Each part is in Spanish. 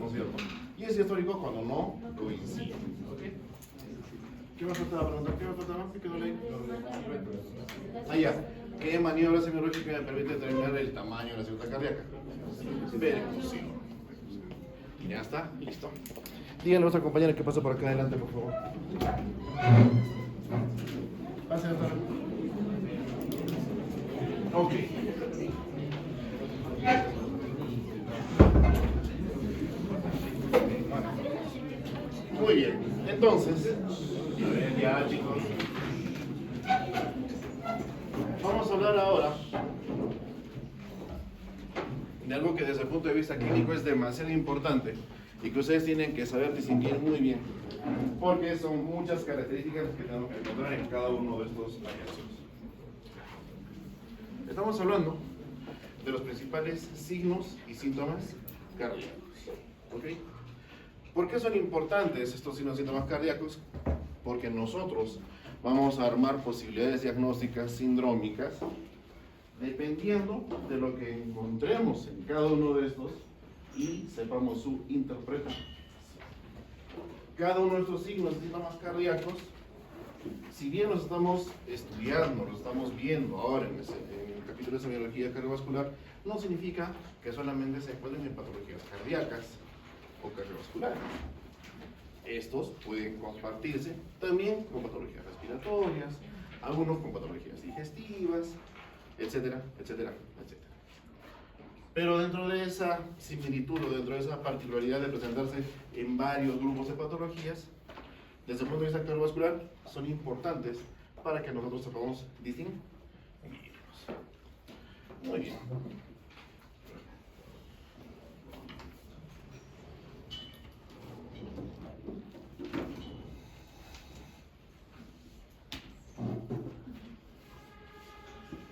¿no es cierto? Y es diastólico cuando no coincide. ¿Okay? ¿Qué me faltaba preguntar? ¿Qué me faltaba? ¿Qué quedó ahí? Ah, ya. ¿Qué maniobra semiológica me permite determinar el tamaño de la cinta cardíaca? Percusión. Ya está, listo. Díganle a otra compañera que pase por acá adelante, por favor. Pase a estar. Ok. Muy bien. Entonces, a ver ya, chicos. Vamos a hablar ahora de algo que desde el punto de vista clínico es demasiado importante y que ustedes tienen que saber distinguir muy bien, porque son muchas características que tenemos que encontrar en cada uno de estos casos. Estamos hablando de los principales signos y síntomas cardíacos. ¿Ok? ¿Por qué son importantes estos signos y síntomas cardíacos? Porque nosotros vamos a armar posibilidades diagnósticas sindrómicas dependiendo de lo que encontremos en cada uno de estos y sepamos su interpretación. Cada uno de estos signos y síntomas cardíacos, si bien los estamos estudiando, los estamos viendo ahora en el capítulo de semiología cardiovascular, no significa que solamente se encuentren en patologías cardíacas o cardiovasculares. Estos pueden compartirse también con patologías respiratorias, algunos con patologías digestivas, etcétera, etcétera, etcétera. Pero dentro de esa similitud o dentro de esa particularidad de presentarse en varios grupos de patologías, desde el punto de vista cardiovascular, son importantes para que nosotros sepamos distinguirlos. Muy bien.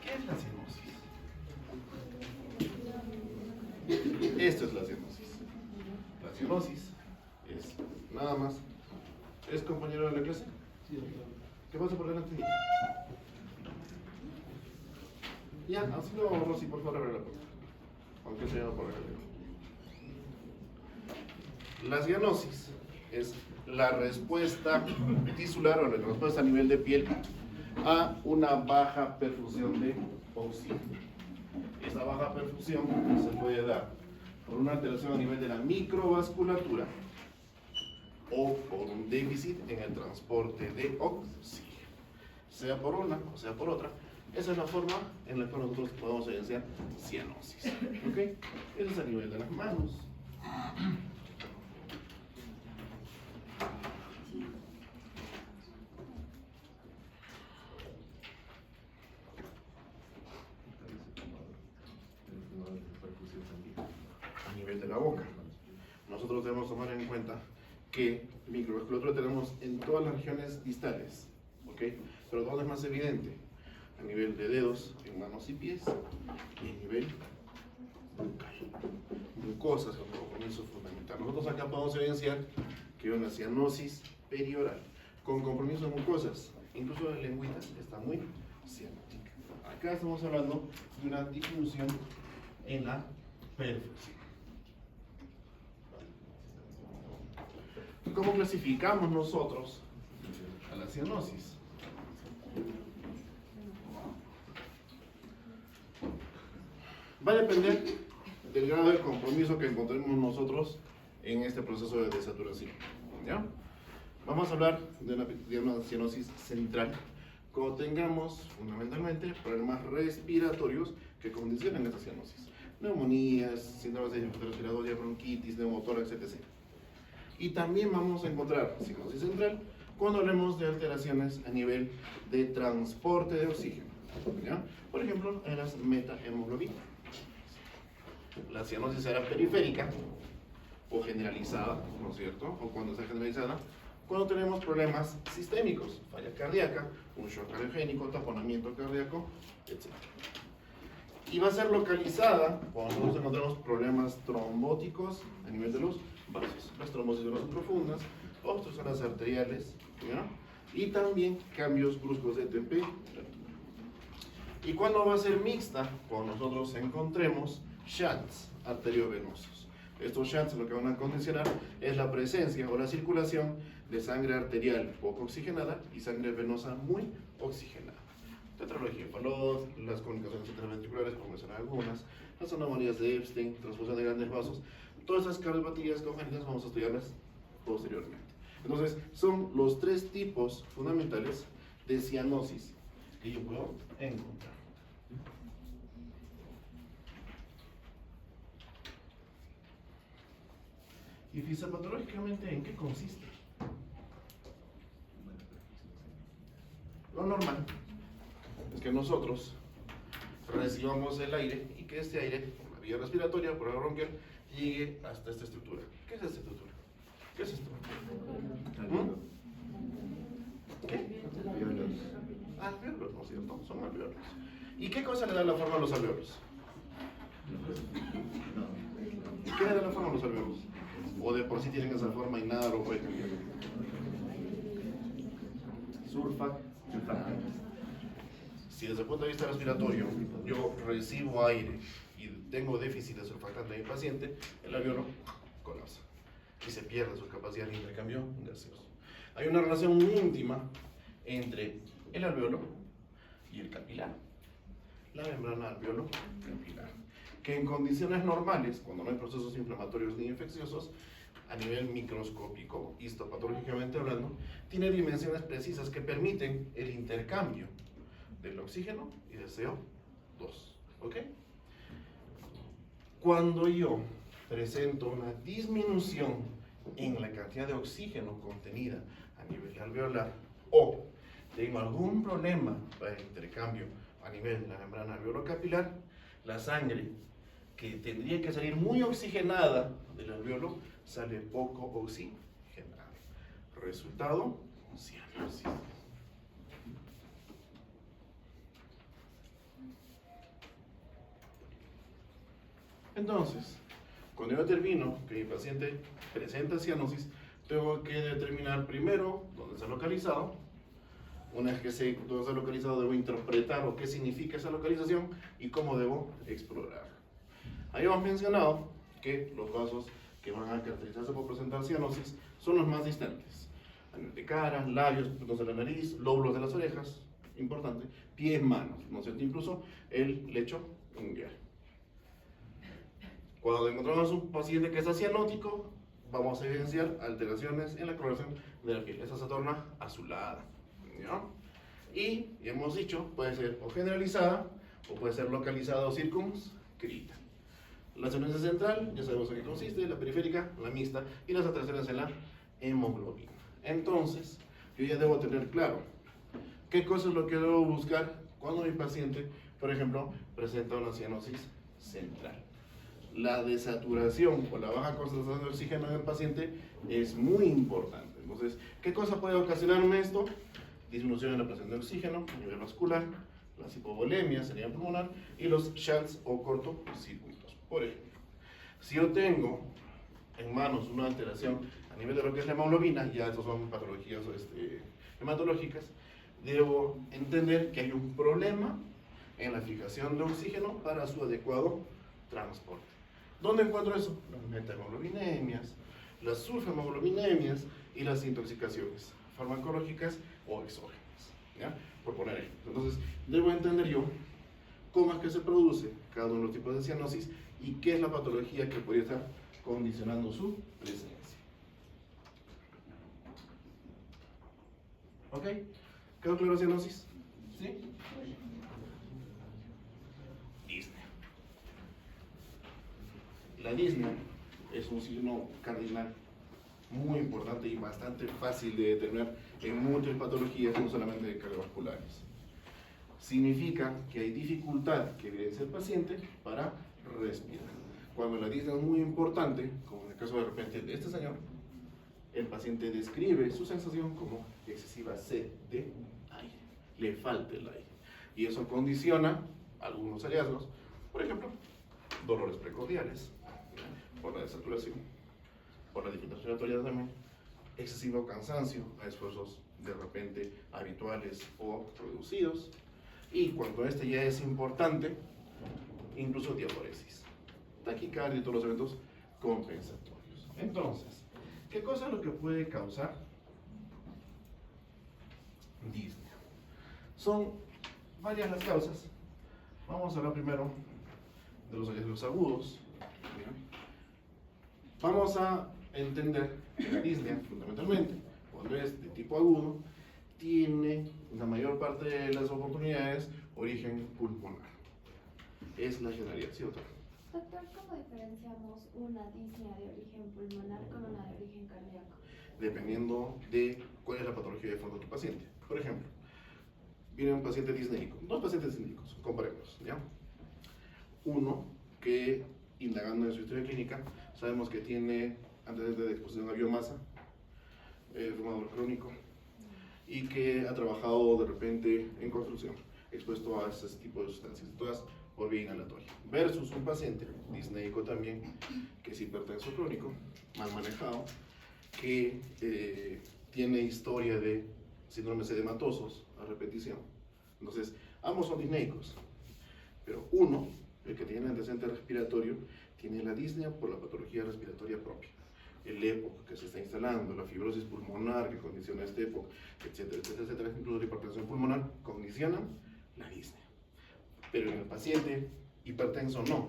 ¿Qué es la cianosis? Esto es la cianosis. La cianosis es nada más. ¿Es compañero de la clase? Sí. ¿Qué pasa por delante? Ya, así lo Rosy, por favor, abre la puerta. Aunque sea por acá. La cianosis es la respuesta tisular o la respuesta a nivel de piel a una baja perfusión de oxígeno. Esa baja perfusión se puede dar por una alteración a nivel de la microvasculatura o por un déficit en el transporte de oxígeno, sea por una o sea por otra. Esa es la forma en la que nosotros podemos evidenciar cianosis. ¿Ok? Eso es a nivel de las manos. A nivel de la boca. Nosotros debemos tomar en cuenta que microvasculatura tenemos en todas las regiones distales, ¿ok? Pero ¿dónde es más evidente? A nivel de dedos, en manos y pies, y a nivel bucal. Mucosas es un compromiso fundamental. Nosotros acá podemos evidenciar que hay una cianosis perioral, con compromiso de mucosas, incluso la lengüita está muy cianótica. Acá estamos hablando de una disminución en la perfusión. ¿Cómo clasificamos nosotros a la cianosis? Va a depender del grado de compromiso que encontremos nosotros en este proceso de desaturación. ¿Ya? Vamos a hablar de una cianosis central cuando tengamos fundamentalmente problemas respiratorios que condicionan esta cianosis. Neumonías, síntomas de dificultad respiratoria, bronquitis, neumotórax, etc. Y también vamos a encontrar cianosis central cuando hablemos de alteraciones a nivel de transporte de oxígeno. ¿Ya? Por ejemplo, en las metahemoglobinas. La cianosis será periférica o generalizada, ¿no es cierto? O cuando está generalizada, cuando tenemos problemas sistémicos, falla cardíaca, un shock cardiogénico, taponamiento cardíaco, etc. Y va a ser localizada cuando nosotros encontramos problemas trombóticos a nivel de los vasos, las trombosis venosas profundas, obstrucciones arteriales, ¿ya? Y también cambios bruscos de temperatura. ¿Y cuándo va a ser mixta? Cuando nosotros encontremos shunts arteriovenosos. Estos shunts lo que van a condicionar es la presencia o la circulación de sangre arterial poco oxigenada y sangre venosa muy oxigenada. Tetralogía de Fallot, las comunicaciones interventriculares, como mencioné algunas, las anomalías de Epstein, transfusión de grandes vasos, todas esas cardiopatías congénitas vamos a estudiarlas posteriormente. Entonces, son los tres tipos fundamentales de cianosis que yo puedo encontrar. ¿Y fisiopatológicamente en qué consiste? Lo normal es que nosotros recibamos el aire y que este aire, por la vía respiratoria, por la bronquial, llegue hasta esta estructura. ¿Qué es esta estructura? ¿Qué es esto? ¿Qué? Alveolos. Alveolos, ¿no es cierto? Son alveolos. ¿Y qué cosa le da la forma a los alveolos? ¿Qué le da la forma a los alveolos? ¿O de por sí tienen esa forma y nada lo puede cambiar? Surfactante. Si desde el punto de vista respiratorio yo recibo aire y tengo déficit de surfactante en el paciente, el alveolo colapsa y se pierde su capacidad de intercambio gaseoso. Hay una relación muy íntima entre el alveolo y el capilar, la membrana alveolo capilar, que en condiciones normales, cuando no hay procesos inflamatorios ni infecciosos, a nivel microscópico, histopatológicamente hablando, tiene dimensiones precisas que permiten el intercambio del oxígeno y del CO2. ¿Ok? Cuando yo presento una disminución en la cantidad de oxígeno contenida a nivel alveolar o tengo algún problema para el intercambio a nivel de la membrana alveolo-capilar, la sangre que tendría que salir muy oxigenada del alveolo sale poco oxigenada. Resultado, cianosis. Entonces, cuando yo determino que mi paciente presenta cianosis, tengo que determinar primero dónde está localizado. Una vez que sé dónde está localizado, debo interpretar o qué significa esa localización y cómo debo explorar. Ahí hemos mencionado que los vasos que van a caracterizarse por presentar cianosis son los más distantes. A nivel de cara, labios, puntos de la nariz, lóbulos de las orejas, importante, pies, manos, ¿no es cierto? Incluso el lecho unguial. Cuando encontramos un paciente que está cianótico, vamos a evidenciar alteraciones en la coloración de la piel. Esa se torna azulada, ¿ya? Y hemos dicho, puede ser o generalizada, o puede ser localizada o circunscrita. La cianosis central, ya sabemos en qué consiste, la periférica, la mixta, y las alteraciones en la hemoglobina. Entonces, yo ya debo tener claro qué cosa es lo que debo buscar cuando mi paciente, por ejemplo, presenta una cianosis central. La desaturación o la baja concentración de oxígeno en el paciente es muy importante. Entonces, ¿qué cosa puede ocasionarme esto? Disminución en la presión de oxígeno a nivel vascular, las hipovolemias a nivel pulmonar y los shunts o cortocircuitos. Por ejemplo, si yo tengo en manos una alteración a nivel de lo que es la hemoglobina, ya estas son patologías hematológicas, debo entender que hay un problema en la fijación de oxígeno para su adecuado transporte. ¿Dónde encuentro eso? Las metahemoglobinemia, las sulfahemoglobinemia y las intoxicaciones farmacológicas o exógenas, ¿ya? Por poner ejemplo. Entonces, debo entender yo cómo es que se produce cada uno de los tipos de cianosis y qué es la patología que podría estar condicionando su presencia. ¿Ok? ¿Quedó claro cianosis? ¿Sí? Disnea. La disnea es un signo cardinal muy importante y bastante fácil de determinar en muchas patologías, no solamente cardiovasculares. Significa que hay dificultad que evidencia el paciente para respirar. Cuando la disnea es muy importante, como en el caso de repente de este señor, el paciente describe su sensación como excesiva sed de aire, le falta el aire. Y eso condiciona algunos hallazgos, por ejemplo, dolores precordiales, por la desaturación, por la dificultad respiratoria también, excesivo cansancio a esfuerzos de repente habituales o reducidos, y cuando este ya es importante, incluso diaforesis, taquicardia y todos los eventos compensatorios. Entonces, ¿qué cosa es lo que puede causar disnea? Son varias las causas. Vamos a hablar primero de los hallazgos agudos. ¿Bien? Vamos a entender que la disnea, fundamentalmente, cuando es de tipo agudo, tiene la mayor parte de las oportunidades origen pulmonar. Es la generalidad, ¿sí, doctor? Doctor, ¿cómo diferenciamos una disnea de origen pulmonar con una de origen cardíaco? Dependiendo de cuál es la patología de fondo de tu paciente. Por ejemplo, viene un paciente disnéico, dos pacientes disnéicos, comparemos, ¿ya? Uno que, indagando en su historia clínica, sabemos que tiene antecedentes de exposición a biomasa, fumador crónico, y que ha trabajado de repente en construcción, expuesto a ese tipo de sustancias, todas por vía inhalatoria. Versus un paciente disnéico también, que es hipertenso crónico, mal manejado, que tiene historia de síndromes edematosos a repetición. Entonces, ambos son disnéicos, pero uno, el que tiene antecedente respiratorio, tiene la disnea por la patología respiratoria propia. El EPOC que se está instalando, la fibrosis pulmonar que condiciona este EPOC, etcétera, etcétera, etcétera, incluso la hipertensión pulmonar, condicionan la disnea. Pero en el paciente hipertenso no.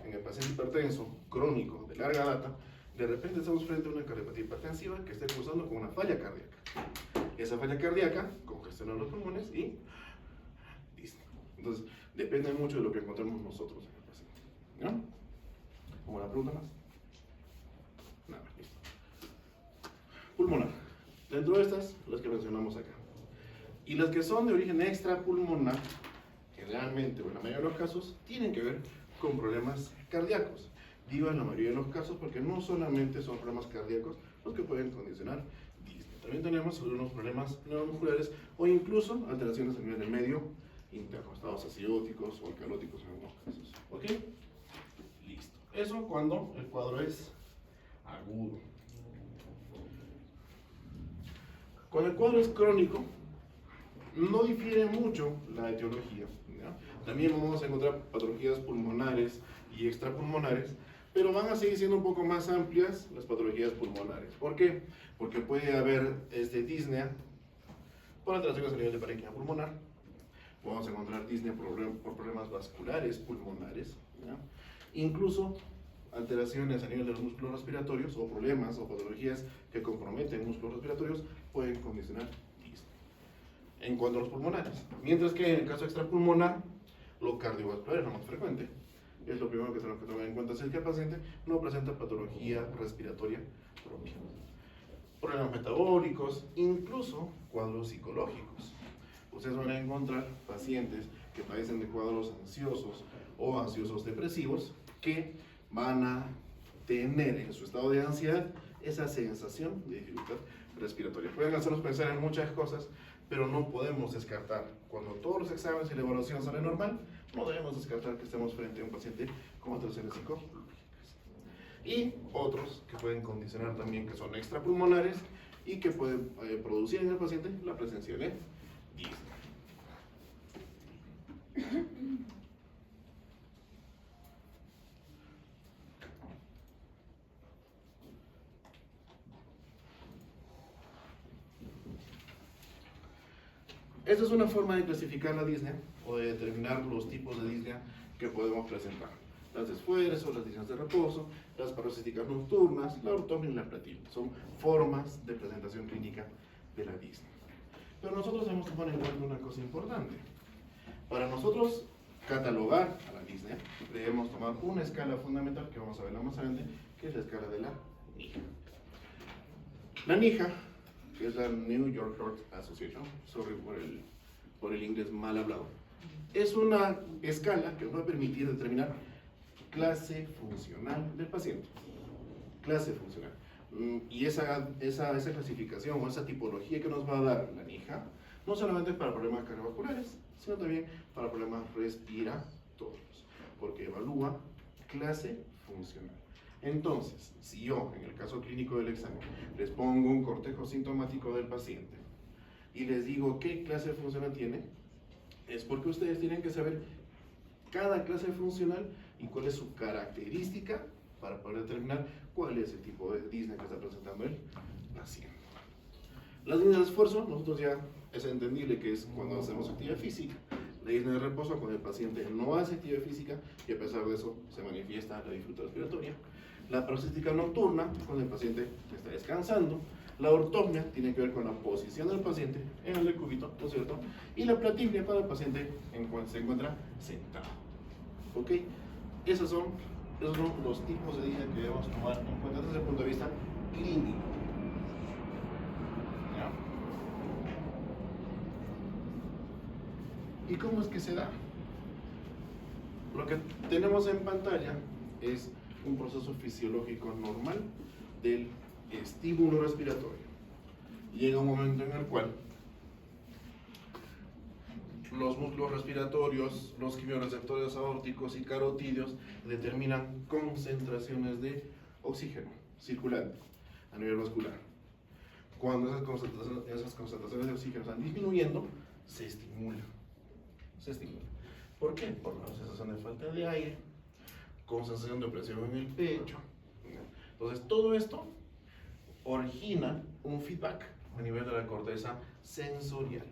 En el paciente hipertenso crónico de larga data, de repente estamos frente a una cardiopatía hipertensiva que está cursando con una falla cardíaca. Esa falla cardíaca congestiona los pulmones y disnea. Entonces, depende mucho de lo que encontremos nosotros en el paciente. ¿No? ¿Alguna pregunta más? Nada, listo. Pulmonar. Dentro de estas, las que mencionamos acá. Y las que son de origen extrapulmonar, generalmente, o en la mayoría de los casos, tienen que ver con problemas cardíacos. Digo en la mayoría de los casos porque no solamente son problemas cardíacos los que pueden condicionar disnea. También tenemos algunos problemas neuromusculares o incluso alteraciones a nivel del medio interno, estados acidóticos o alcalóticos en algunos casos. ¿Ok? Listo. Eso cuando el cuadro es agudo. Cuando el cuadro es crónico, no difiere mucho la etiología, ¿ya? También vamos a encontrar patologías pulmonares y extrapulmonares, pero van a seguir siendo un poco más amplias las patologías pulmonares. ¿Por qué? Porque puede haber disnea por alteraciones a nivel de parénquima pulmonar, vamos a encontrar disnea por problemas vasculares pulmonares, ¿ya? Incluso alteraciones a nivel de los músculos respiratorios o problemas o patologías que comprometen músculos respiratorios pueden condicionar disnea en cuanto a los pulmonares. Mientras que en el caso extrapulmonar, lo cardiovascular es lo más frecuente. Es lo primero que tenemos que tomar en cuenta si es que el paciente no presenta patología respiratoria propia. Problemas metabólicos, incluso cuadros psicológicos. Ustedes van a encontrar pacientes que padecen de cuadros ansiosos o ansiosos depresivos que van a tener en su estado de ansiedad esa sensación de dificultad respiratoria. Pueden hacernos pensar en muchas cosas, pero no podemos descartar. Cuando todos los exámenes y la evaluación salen normal, no debemos descartar que estemos frente a un paciente con alteraciones psicológicas. Y otros que pueden condicionar también, que son extrapulmonares y que pueden producir en el paciente la presencia de disnea. Esta es una forma de clasificar la disnea o de determinar los tipos de disnea que podemos presentar. Las de esfuerzo, las disneas de reposo, las paroxísticas nocturnas, la ortógena y la platina. Son formas de presentación clínica de la disnea. Pero nosotros tenemos que poner en cuenta una cosa importante. Para nosotros catalogar a la disnea, debemos tomar una escala fundamental que vamos a verla más adelante, que es la escala de la NIHA. La NIHA, que es la New York Heart Association, sorry por el inglés mal hablado, es una escala que nos va a permitir determinar clase funcional del paciente. Clase funcional. Y esa clasificación o esa tipología que nos va a dar la NIHA, no solamente para problemas cardiovasculares, sino también para problemas respiratorios, porque evalúa clase funcional. Entonces, si yo, en el caso clínico del examen, les pongo un cortejo sintomático del paciente y les digo qué clase funcional tiene, es porque ustedes tienen que saber cada clase funcional y cuál es su característica para poder determinar cuál es el tipo de disnea que está presentando el paciente. La disnea de esfuerzo, nosotros ya es entendible que es cuando hacemos actividad física. La disnea de reposo, cuando el paciente no hace actividad física y a pesar de eso se manifiesta la dificultad respiratoria. La paroxística nocturna, cuando el paciente está descansando. La ortopnea tiene que ver con la posición del paciente en el decúbito, ¿no es cierto? Y la platipnea para el paciente en cuanto se encuentra sentado. ¿Ok? Esos son los tipos de disnea que debemos tomar en cuenta desde el punto de vista clínico. ¿Ya? ¿Y cómo es que se da? Lo que tenemos en pantalla es un proceso fisiológico normal del estímulo respiratorio. Llega un momento en el cual los músculos respiratorios, los quimioreceptores aórticos y carotídeos determinan concentraciones de oxígeno circulante a nivel vascular. Cuando esas concentraciones de oxígeno están disminuyendo, se estimula. ¿Por qué? Por la sensación de falta de aire, con sensación de opresión en el pecho. Entonces, todo esto origina un feedback a nivel de la corteza sensorial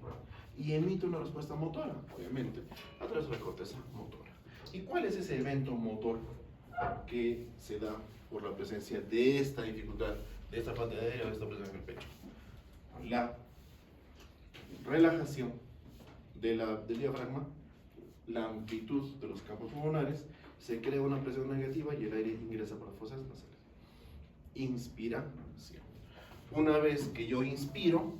y emite una respuesta motora, obviamente, a través de la corteza motora. ¿Y cuál es ese evento motor que se da por la presencia de esta dificultad, de esta falta de aire, de esta presión en el pecho? La relajación del diafragma, la amplitud de los campos pulmonares, se crea una presión negativa y el aire ingresa por las fosas nasales. Inspiración. Una vez que yo inspiro,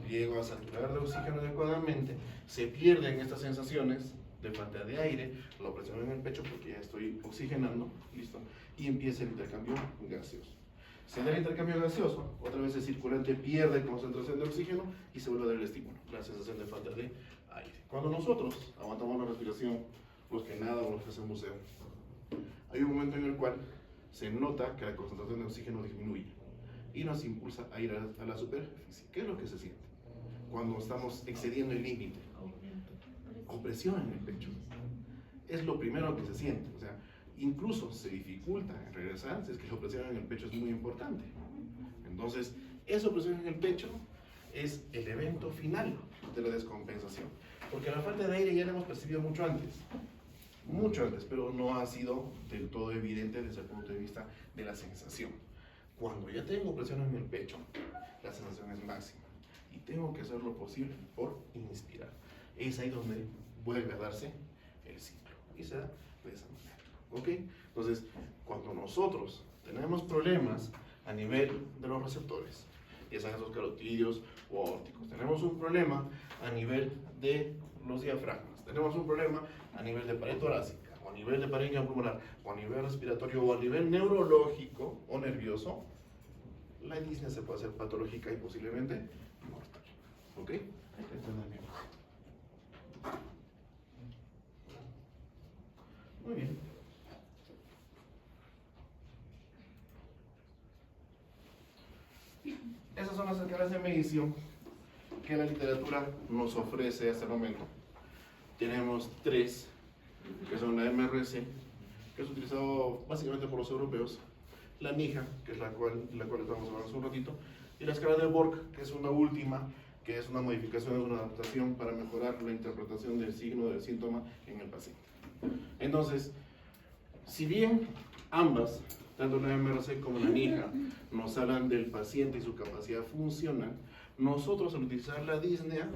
llego a saturar de oxígeno adecuadamente, se pierden estas sensaciones de falta de aire, la opresión en el pecho porque ya estoy oxigenando, listo, y empieza el intercambio gaseoso. Se da el intercambio gaseoso, otra vez el circulante pierde concentración de oxígeno y se vuelve a dar el estímulo, la sensación de falta de aire. Cuando nosotros aguantamos la respiración, los que nadan o los que hacen buceo, hay un momento en el cual se nota que la concentración de oxígeno disminuye y nos impulsa a ir a la superficie. ¿Qué es lo que se siente? Cuando estamos excediendo el límite. Opresión en el pecho. Es lo primero que se siente. O sea, incluso se dificulta en regresar si es que la opresión en el pecho es muy importante. Entonces, esa opresión en el pecho es el evento final de la descompensación. Porque la falta de aire ya la hemos percibido mucho antes, pero no ha sido del todo evidente desde el punto de vista de la sensación. Cuando ya tengo presión en el pecho, la sensación es máxima y tengo que hacer lo posible por inspirar. Es ahí donde vuelve a darse el ciclo y se da de esa manera. ¿Ok? Entonces, cuando nosotros tenemos problemas a nivel de los receptores, ya sean esos carotídeos o aórticos, tenemos un problema a nivel de los diafragmas, tenemos un problema a nivel de pared torácica, o a nivel de pared pulmonar, o a nivel respiratorio, o a nivel neurológico o nervioso, la disnea se puede hacer patológica y posiblemente mortal. ¿Ok? Hay que entender bien. Muy bien. Esas son las escalas de medición que la literatura nos ofrece hasta el momento. Tenemos tres, que son la MRC, que es utilizado básicamente por los europeos, la NIJA, que es la cual estamos hablando hace un ratito, y la escala de Borg, que es una última, que es una modificación, es una adaptación para mejorar la interpretación del signo del síntoma en el paciente. Entonces, si bien ambas, tanto la MRC como la NIJA, nos hablan del paciente y su capacidad funcional, nosotros al utilizar la disnea,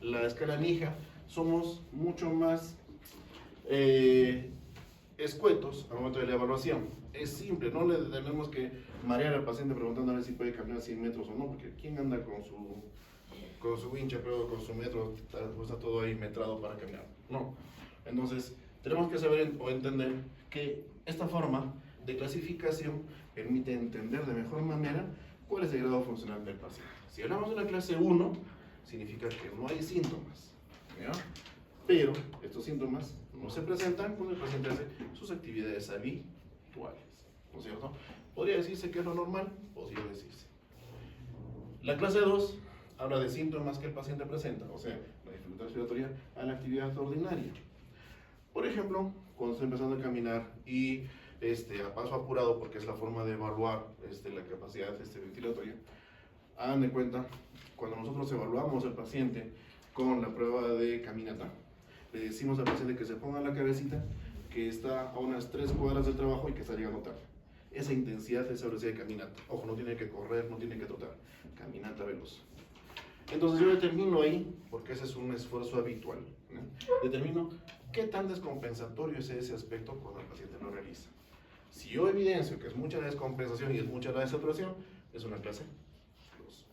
la escala NIJA, somos mucho más escuetos al momento de la evaluación. Es simple, no le tenemos que marear al paciente preguntándole si puede caminar 100 metros o no, porque ¿quién anda con su wincha, pero con su metro, está todo ahí metrado para caminar? No. Entonces, tenemos que saber o entender que esta forma de clasificación permite entender de mejor manera cuál es el grado funcional del paciente. Si hablamos de una clase 1, significa que no hay síntomas, ¿ya? Pero estos síntomas no se presentan cuando el paciente hace sus actividades habituales, ¿no es cierto? Podría decirse que es lo normal, podría decirse. La clase 2 habla de síntomas que el paciente presenta, o sea, la dificultad respiratoria a la actividad ordinaria. Por ejemplo, cuando está empezando a caminar y a paso apurado, porque es la forma de evaluar la capacidad ventilatoria. Hagan de cuenta, cuando nosotros evaluamos al paciente con la prueba de caminata, le decimos al paciente que se ponga la cabecita, que está a unas 3 cuadras del trabajo y que está llegando tarde. Esa intensidad, esa velocidad de caminata. Ojo, no tiene que correr, no tiene que trotar. Caminata veloz. Entonces yo determino ahí, porque ese es un esfuerzo habitual, ¿no? Determino qué tan descompensatorio es ese aspecto cuando el paciente lo realiza. Si yo evidencio que es mucha la descompensación y es mucha la desaturación, es una clase 2.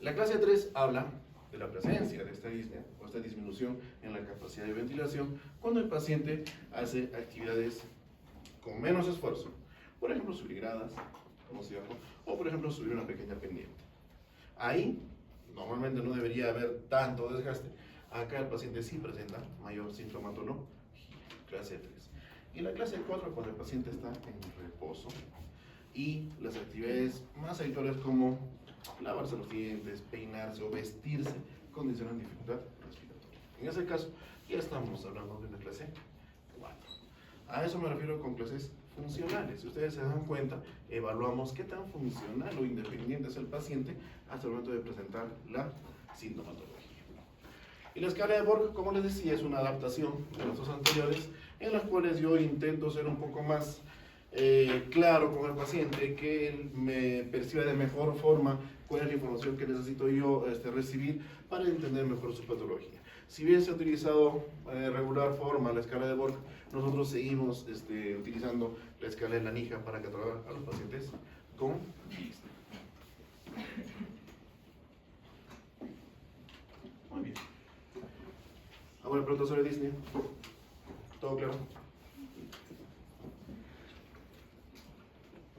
La clase 3 habla de la presencia de esta disnea o esta disminución en la capacidad de ventilación cuando el paciente hace actividades con menos esfuerzo. Por ejemplo, subir gradas, como se llama, o por ejemplo, subir una pequeña pendiente. Ahí, normalmente no debería haber tanto desgaste. Acá el paciente sí presenta mayor sintomatología, clase 3. Y la clase 4, cuando el paciente está en reposo y las actividades más habituales como lavarse los dientes, peinarse o vestirse condicionan dificultad respiratoria. En ese caso, ya estamos hablando de una clase 4. A eso me refiero con clases funcionales. Si ustedes se dan cuenta, evaluamos qué tan funcional o independiente es el paciente hasta el momento de presentar la sintomatología. Y la escala de Borg, como les decía, es una adaptación de los dos anteriores, en las cuales yo intento ser un poco más claro con el paciente, que él me perciba de mejor forma cuál es la información que necesito yo recibir para entender mejor su patología. Si bien se ha utilizado de regular forma la escala de Borg, nosotros seguimos utilizando la escala de Lanija para catalogar a los pacientes con disnea. Muy bien. ¿Alguna pregunta sobre disnea? ¿Todo claro?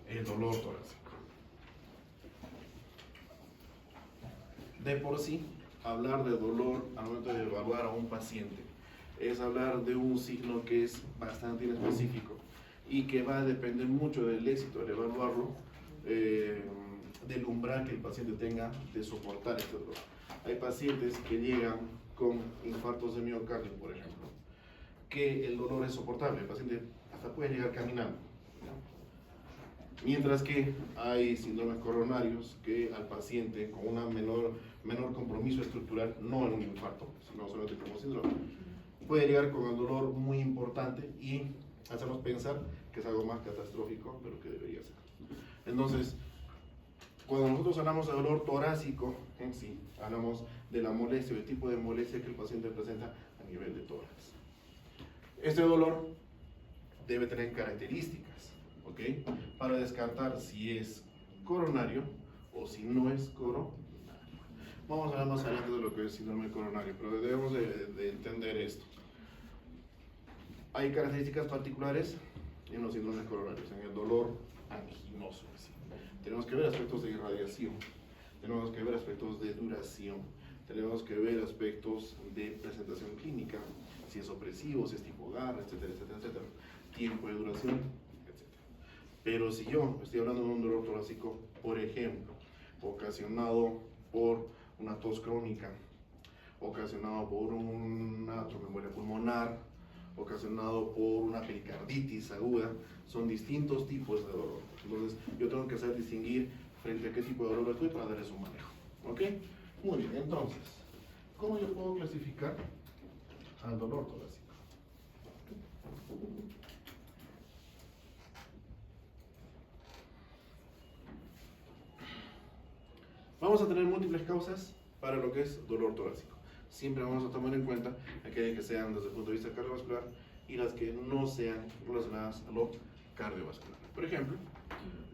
El dolor torácico. De por sí, hablar de dolor al momento de evaluar a un paciente es hablar de un signo que es bastante inespecífico y que va a depender mucho del éxito de evaluarlo, del umbral que el paciente tenga de soportar este dolor. Hay pacientes que llegan con infartos de miocardio, por ejemplo, que el dolor es soportable, el paciente hasta puede llegar caminando. Mientras que hay síndromes coronarios que al paciente con una menor compromiso estructural, no en un infarto, sino solamente como síndrome, puede llegar con el dolor muy importante y hacernos pensar que es algo más catastrófico de lo que debería ser. Entonces, cuando nosotros hablamos de dolor torácico en sí, hablamos de la molestia, del tipo de molestia que el paciente presenta a nivel de tórax. Este dolor debe tener características, ¿ok? Para descartar si es coronario o si no es coronario. Vamos a hablar más adelante de lo que es síndrome coronario, pero debemos de entender esto. Hay características particulares en los síndromes coronarios, en el dolor anginoso. ¿Sí? Tenemos que ver aspectos de irradiación, tenemos que ver aspectos de duración, tenemos que ver aspectos de presentación clínica, si es opresivo, si es tipo garra, etcétera, etcétera, etcétera, tiempo de duración, etcétera. Pero si yo estoy hablando de un dolor torácico, por ejemplo, ocasionado por una tos crónica, ocasionado por una tromboembolia pulmonar, ocasionado por una pericarditis aguda, son distintos tipos de dolor. Entonces, yo tengo que saber distinguir frente a qué tipo de dolor estoy para darles un manejo. ¿Ok? Muy bien, entonces, ¿cómo yo puedo clasificar al dolor torácico? Vamos a tener múltiples causas para lo que es dolor torácico. Siempre vamos a tomar en cuenta aquellas que sean desde el punto de vista cardiovascular y las que no sean relacionadas a lo cardiovascular. Por ejemplo,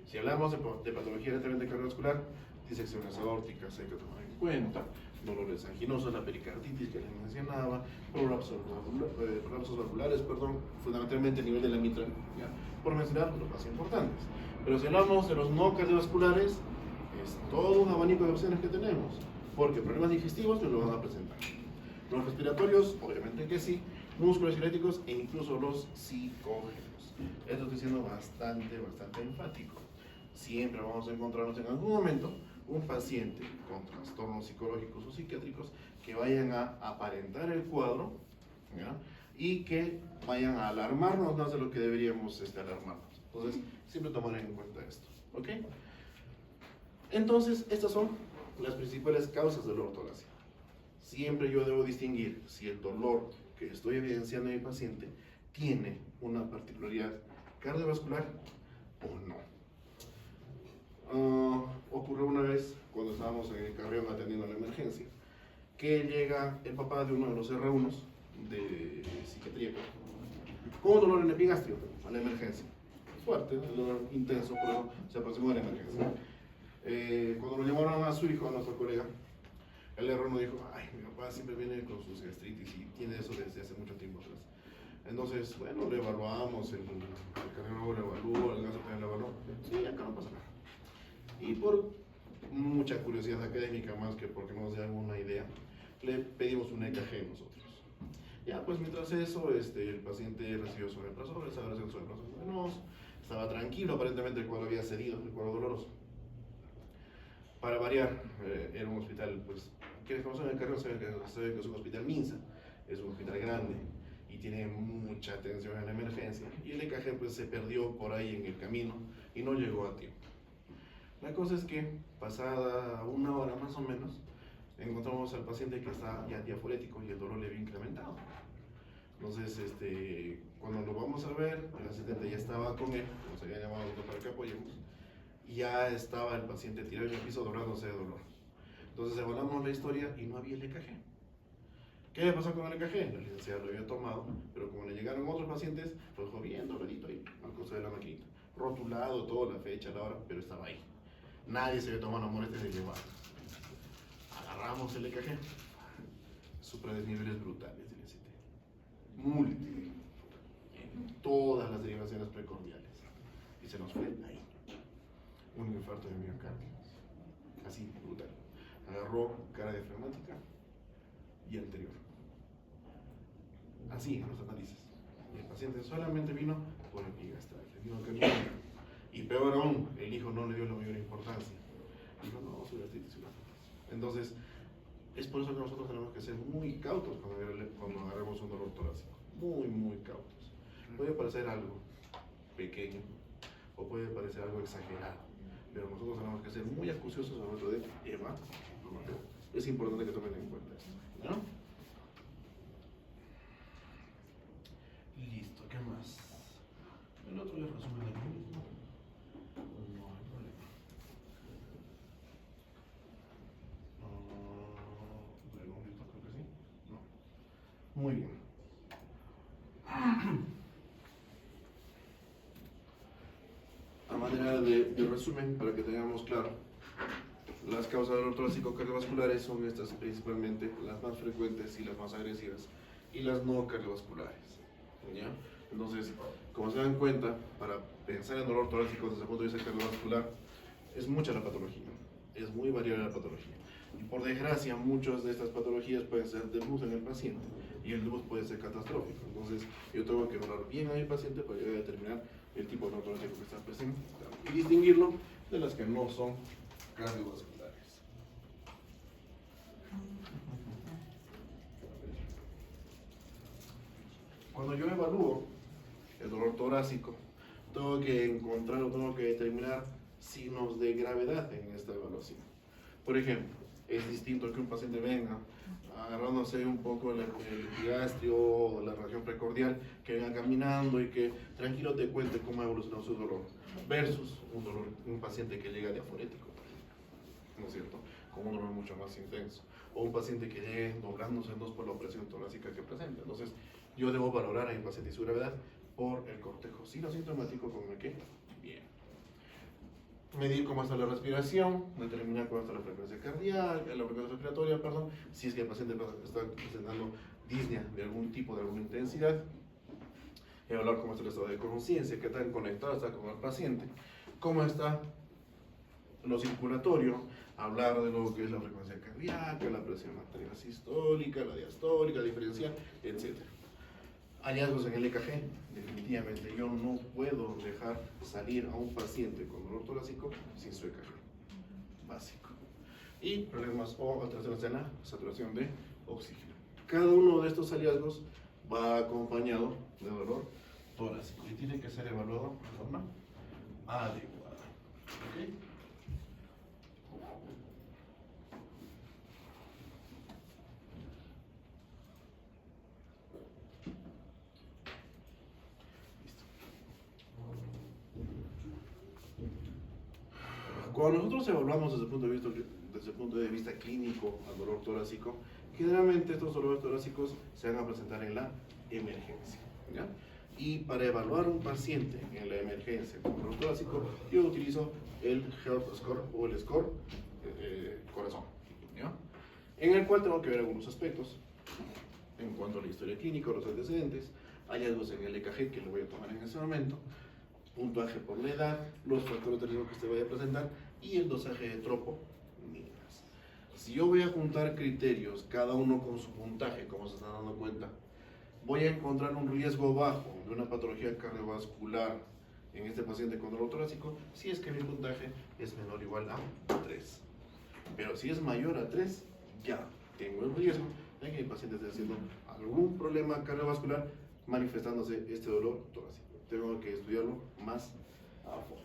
si hablamos de patología netamente cardiovascular, disecciones aórticas hay que tomar en cuenta, dolores anginosos, la pericarditis que les mencionaba, prolapsos valvulares, fundamentalmente a nivel de la mitral, ¿ya? Por mencionar los más importantes. Pero si hablamos de los no cardiovasculares, es todo un abanico de opciones que tenemos, porque problemas digestivos nos lo van a presentar. Los respiratorios, obviamente que sí, musculoesqueléticos e incluso los psicógenos. Esto estoy siendo bastante enfático. Siempre vamos a encontrarnos en algún momento un paciente con trastornos psicológicos o psiquiátricos que vayan a aparentar el cuadro, ¿ya? y que vayan a alarmarnos más de lo que deberíamos alarmarnos. Entonces, siempre tomar en cuenta esto, ¿ok? Entonces, estas son las principales causas del dolor torácico. Siempre yo debo distinguir si el dolor que estoy evidenciando en mi paciente tiene una particularidad cardiovascular o no. Ocurrió una vez cuando estábamos en el Carrión atendiendo la emergencia, que llega el papá de uno de los R1 de psiquiatría con un dolor en epigastrio a la emergencia. Fuerte, el dolor intenso, por eso se aproximó a la emergencia. Cuando lo llamaron a su hijo, a nuestro colega, el R1 dijo: ay, mi papá siempre viene con sus gastritis y tiene eso desde hace mucho tiempo atrás. Entonces, bueno, le evaluamos, el cardiólogo lo evaluó, el gasto también lo evaluó. Sí, acá no pasa nada. Y por mucha curiosidad académica, más que porque nos dé alguna idea, le pedimos un EKG nosotros. Ya, pues mientras eso, el paciente recibió su omeprazol, estaba recibiendo su omeprazol venoso, estaba tranquilo, aparentemente el cuadro había cedido, el cuadro doloroso. Para variar, era un hospital, pues, quienes conocen el Carrión saben que es un hospital MINSA, es un hospital grande y tiene mucha atención en la emergencia. Y el EKG pues se perdió por ahí en el camino y no llegó a tiempo. La cosa es que, pasada una hora más o menos, encontramos al paciente que está ya diaforético y el dolor le había incrementado. Entonces, cuando lo vamos a ver, el asistente ya estaba con él, nos había llamado para que apoyemos, y ya estaba el paciente tirado en el piso doblándose de dolor. Entonces evaluamos la historia y no había el EKG. ¿Qué le pasó con el EKG? La licenciada lo había tomado, pero como le llegaron otros pacientes, lo dejó bien dobladito ahí, al costado de la maquinita. Rotulado, toda la fecha, la hora, pero estaba ahí. Nadie se había tomado la molestia de llevarlo. Agarramos el EKG. Supradesniveles brutales del ST. Múltiples. En todas las derivaciones precordiales. Y se nos fue ahí. Un infarto de miocardio. Así, brutal. Agarró cara diafragmática y anterior. Así en los análisis. Y el paciente solamente vino por epigastral. Vino caminando. Y peor aún, el hijo no le dio la mayor importancia. Dijo: no, su gastritis, su gastritis. Entonces, es por eso que nosotros tenemos que ser muy cautos cuando agarremos un dolor torácico. Muy, muy cautos. Puede parecer algo pequeño o puede parecer algo exagerado, pero nosotros tenemos que ser muy acuciosos al momento de Eva. Es importante que tomen en cuenta esto, ¿no? Listo, ¿qué más? El otro es resumen de lo mismo. No hay problema. ¿Preguntito? Creo que sí. No. Muy bien. A manera de resumen, para que tengamos claro, las causas del dolor torácico cardiovasculares son estas principalmente, las más frecuentes y las más agresivas, y las no cardiovasculares, ¿ya? Entonces, como se dan cuenta, para pensar en dolor torácico desde el punto de vista cardiovascular, es mucha la patología, es muy variable la patología. Y por desgracia, muchas de estas patologías pueden ser debut en el paciente, y el debut puede ser catastrófico. Entonces, yo tengo que evaluar bien a mi paciente para llegar a determinar el tipo de dolor torácico que está presente y distinguirlo de las que no son cardiovasculares. Cuando yo evalúo el dolor torácico, tengo que encontrar o tengo que determinar signos de gravedad en esta evaluación. Por ejemplo, es distinto que un paciente venga agarrándose un poco el epigastrio o la región precordial, que venga caminando y que tranquilo te cuente cómo ha evolucionado su dolor, versus un paciente que llega diaforético, ¿no es cierto?, con un dolor mucho más intenso, o un paciente que llegue doblándose en dos por la opresión torácica que presenta. Entonces, yo debo valorar a mi paciente y su gravedad por el cortejo sinosintomático con el que viene. Medir cómo está la respiración, determinar cómo está la frecuencia cardíaca, la frecuencia respiratoria, perdón, si es que el paciente está presentando disnea de algún tipo, de alguna intensidad, evaluar cómo está el estado de conciencia, qué tan conectado está con el paciente, cómo está lo circulatorio, hablar de lo que es la frecuencia cardíaca, la presión arterial sistólica, la diastólica, diferencial, etc. Hallazgos en el EKG, definitivamente yo no puedo dejar salir a un paciente con dolor torácico sin su EKG básico. Y problemas o alteraciones en la saturación de oxígeno. Cada uno de estos hallazgos va acompañado de dolor torácico y tiene que ser evaluado de forma adecuada. ¿Ok? Cuando nosotros evaluamos desde el punto de vista clínico al dolor torácico, generalmente estos dolores torácicos se van a presentar en la emergencia, ¿ya? Y para evaluar un paciente en la emergencia con dolor torácico, yo utilizo el Health Score o el Score corazón, ¿ya? En el cual tengo que ver algunos aspectos en cuanto a la historia clínica, los antecedentes, hallazgos en el EKG que lo voy a tomar en ese momento, puntuaje por la edad, los factores de riesgo que se vaya a presentar y el dosaje de tropo. Si yo voy a juntar criterios, cada uno con su puntaje, como se están dando cuenta, voy a encontrar un riesgo bajo de una patología cardiovascular en este paciente con dolor torácico si es que mi puntaje es menor o igual a 3. Pero si es mayor a 3, ya tengo el riesgo de que mi paciente esté haciendo algún problema cardiovascular manifestándose este dolor torácico. Tengo que estudiarlo más a fondo.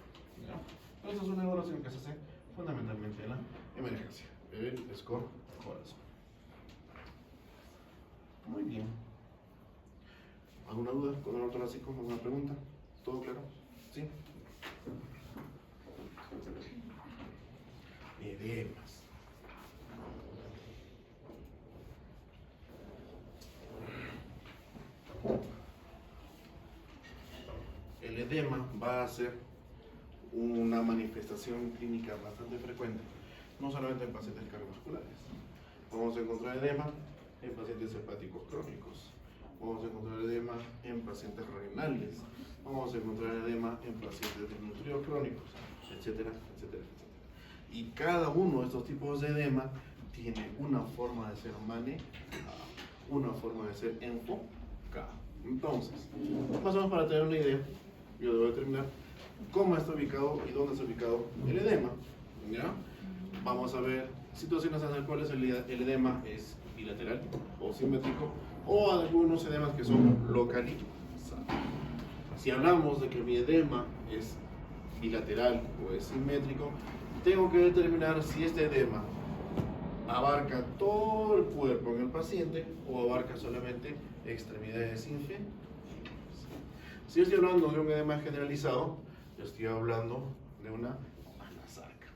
Pero esta es una evaluación que se hace fundamentalmente en la emergencia. El score corazón. Muy bien. ¿Alguna duda con el dolor torácico? ¿Alguna pregunta? ¿Todo claro? ¿Sí? Edemas. El edema va a ser una manifestación clínica bastante frecuente, no solamente en pacientes cardiovasculares. Vamos a encontrar edema en pacientes hepáticos crónicos, vamos a encontrar edema en pacientes renales, vamos a encontrar edema en pacientes desnutridos crónicos, etcétera, etcétera, etcétera. Y cada uno de estos tipos de edema tiene una forma de ser manejada, una forma de ser enfocada. Entonces, más o menos para tener una idea, yo debo determinar cómo está ubicado y dónde está ubicado el edema, ¿ya? Vamos a ver situaciones en las cuales el edema es bilateral o simétrico, o algunos edemas que son localizados. Si hablamos de que mi edema es bilateral o es simétrico, tengo que determinar si este edema abarca todo el cuerpo en el paciente o abarca solamente extremidades inferiores. Si estoy hablando de un edema generalizado, estoy hablando de una anasarca.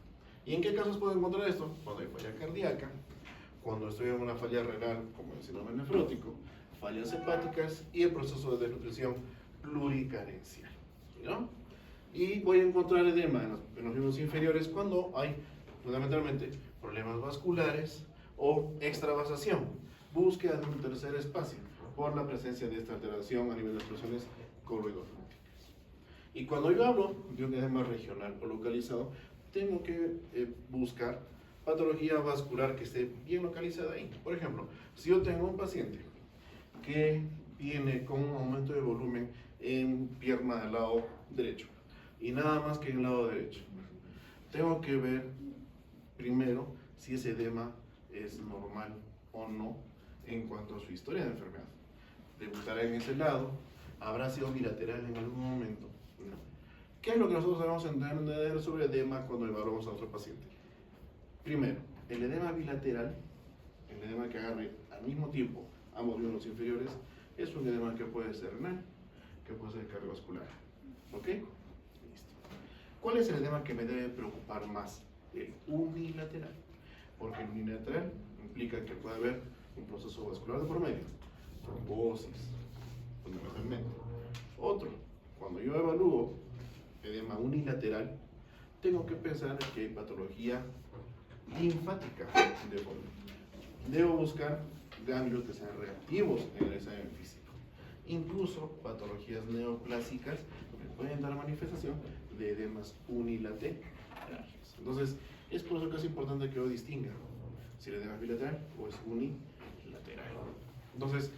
¿Y en qué casos puedo encontrar esto? Cuando hay falla cardíaca, cuando estoy en una falla renal, como el síndrome nefrótico, fallas hepáticas y el proceso de desnutrición pluricarencial, ¿no? Y voy a encontrar edema en los miembros inferiores cuando hay fundamentalmente problemas vasculares o extravasación, búsqueda de un tercer espacio por la presencia de esta alteración a nivel de explosiones coloidofrúnticas. Y cuando yo hablo de un edema regional o localizado, tengo que buscar patología vascular que esté bien localizada ahí. Por ejemplo, si yo tengo un paciente que viene con un aumento de volumen en pierna del lado derecho y nada más que en el lado derecho, tengo que ver primero si ese edema es normal o no en cuanto a su historia de enfermedad. Debutará en ese lado, habrá sido bilateral en algún momento. ¿Qué es lo que nosotros debemos entender sobre edema cuando evaluamos a otro paciente? Primero, el edema bilateral, el edema que agarre al mismo tiempo ambos miembros inferiores, es un edema que puede ser renal, que puede ser cardiovascular. ¿Ok? Listo. ¿Cuál es el edema que me debe preocupar más? El unilateral. Porque el unilateral implica que puede haber un proceso vascular de por medio, trombosis, fundamentalmente. Otro, cuando yo evalúo edema unilateral, tengo que pensar que hay patología linfática de fondo. Debo buscar ganglios que sean reactivos en el examen físico. Incluso patologías neoplásicas me pueden dar manifestación de edemas unilaterales. Entonces, es por eso que es importante que yo distinga si el edema es bilateral o es unilateral. Entonces,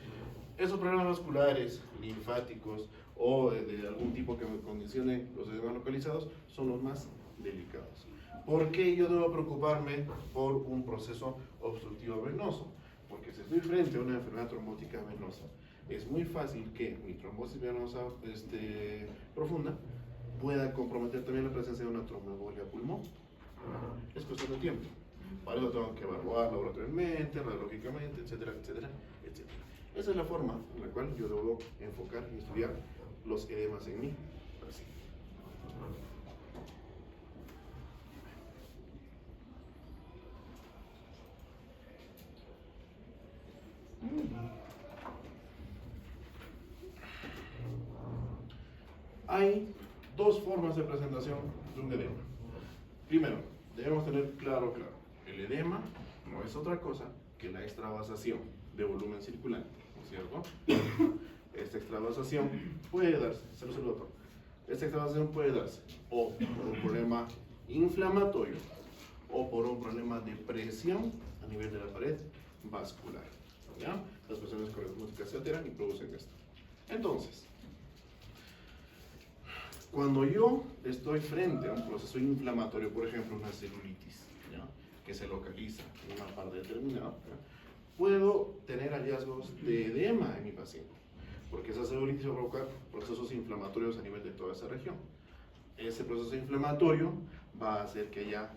esos problemas vasculares, linfáticos o de algún tipo que me condicione los edemas localizados son los más delicados. ¿Por qué yo debo preocuparme por un proceso obstructivo venoso? Porque si estoy frente a una enfermedad trombótica venosa, es muy fácil que mi trombosis venosa profunda pueda comprometer también la presencia de una tromboembolia pulmón. Es cuestión de tiempo. Para eso tengo que evaluar laboratorialmente, radiológicamente, etcétera, etcétera, etcétera. Esa es la forma en la cual yo debo enfocar y estudiar los edemas en mi paciente. Hay dos formas de presentación de un edema. Primero, debemos tener claro, el edema no es otra cosa que la extravasación de volumen circulante, ¿no es cierto? Esta extravasación puede darse, esta extravasación puede darse o por un problema inflamatorio o por un problema de presión a nivel de la pared vascular, ¿ya? Las presiones coreosmóticas se alteran y producen esto. Entonces, cuando yo estoy frente a un proceso inflamatorio, por ejemplo una celulitis, ¿ya?, que se localiza en una parte determinada, ¿ya?, puedo tener hallazgos de edema en mi paciente, porque esa celulitis va a provocar procesos inflamatorios a nivel de toda esa región. Ese proceso inflamatorio va a hacer que haya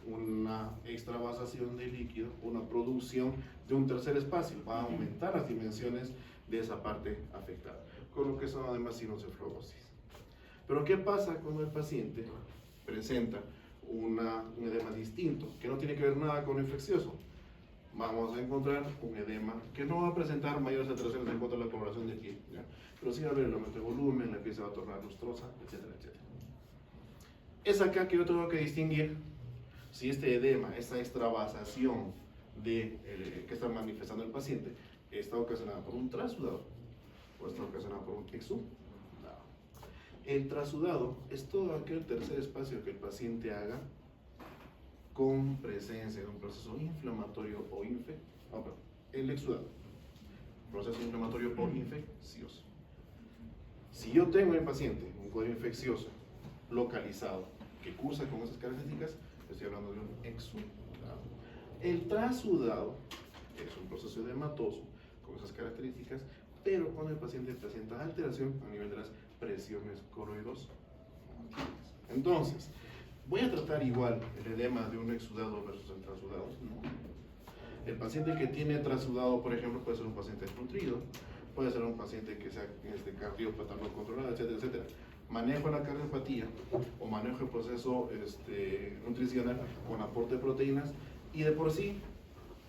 una extravasación de líquido, una producción de un tercer espacio, va a aumentar las dimensiones de esa parte afectada, con lo que son además signos de fibrosis. Pero ¿qué pasa cuando el paciente presenta un edema distinto, que no tiene que ver nada con lo infeccioso? Vamos a encontrar un edema que no va a presentar mayores alteraciones en cuanto a la coloración de piel, ¿ya?, pero sí va a haber el aumento de volumen, la piel se va a tornar lustrosa, etcétera, etcétera. Es acá que yo tengo que distinguir si este edema, esta extravasación que está manifestando el paciente, está ocasionada por un trasudado o está ocasionada por un exudado. El trasudado es todo aquel tercer espacio que el paciente haga con presencia de un proceso inflamatorio o el exudado, proceso inflamatorio o infeccioso. Si yo tengo en el paciente un cuadro infeccioso localizado que cursa con esas características, estoy hablando de un exudado. El trasudado es un proceso edematoso con esas características, pero cuando el paciente presenta alteración a nivel de las presiones coroidosmóticas. Entonces, voy a tratar igual el edema de un exudado versus el trasudado, ¿no? El paciente que tiene trasudado, por ejemplo, puede ser un paciente desnutrido, puede ser un paciente que sea cardiópata no controlado, etcétera, etcétera. Manejo la cardiopatía o manejo el proceso nutricional con aporte de proteínas, y de por sí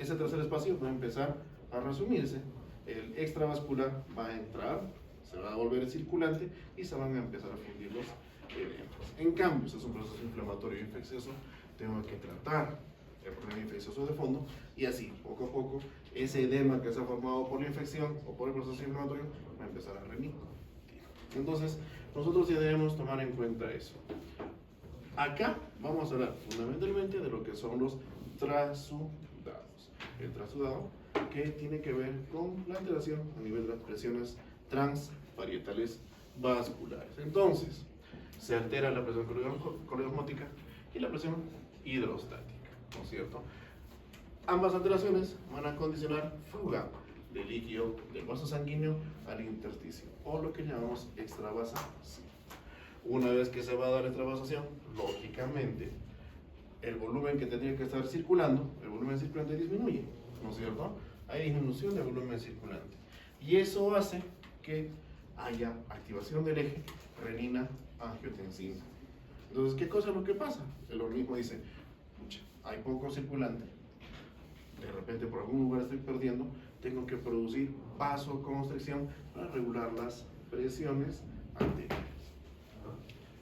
ese tercer espacio va a empezar a resumirse. El extravascular va a entrar, se va a volver circulante y se van a empezar a fundir los edemas. En cambio, si es un proceso inflamatorio infeccioso, tengo que tratar el problema infeccioso de fondo, y así, poco a poco, ese edema que se ha formado por la infección o por el proceso inflamatorio va a empezar a remitir. Entonces, nosotros sí debemos tomar en cuenta eso. Acá vamos a hablar fundamentalmente de lo que son los trasudados. El trasudado, que tiene que ver con la alteración a nivel de las presiones transparietales vasculares. Entonces, se altera la presión coreosmótica y la presión hidrostática, ¿no es cierto? Ambas alteraciones van a condicionar fuga de líquido del vaso sanguíneo al intersticio, o lo que llamamos extravasación. Una vez que se va a dar extravasación, lógicamente, el volumen que tendría que estar circulando, el volumen circulante disminuye, ¿no es cierto? Hay disminución del volumen circulante. Y eso hace que haya activación del eje renina-angiotensina. Entonces, ¿qué cosa es lo que pasa? El organismo dice, pucha, hay poco circulante, de repente por algún lugar estoy perdiendo, tengo que producir vasoconstricción para regular las presiones arteriales.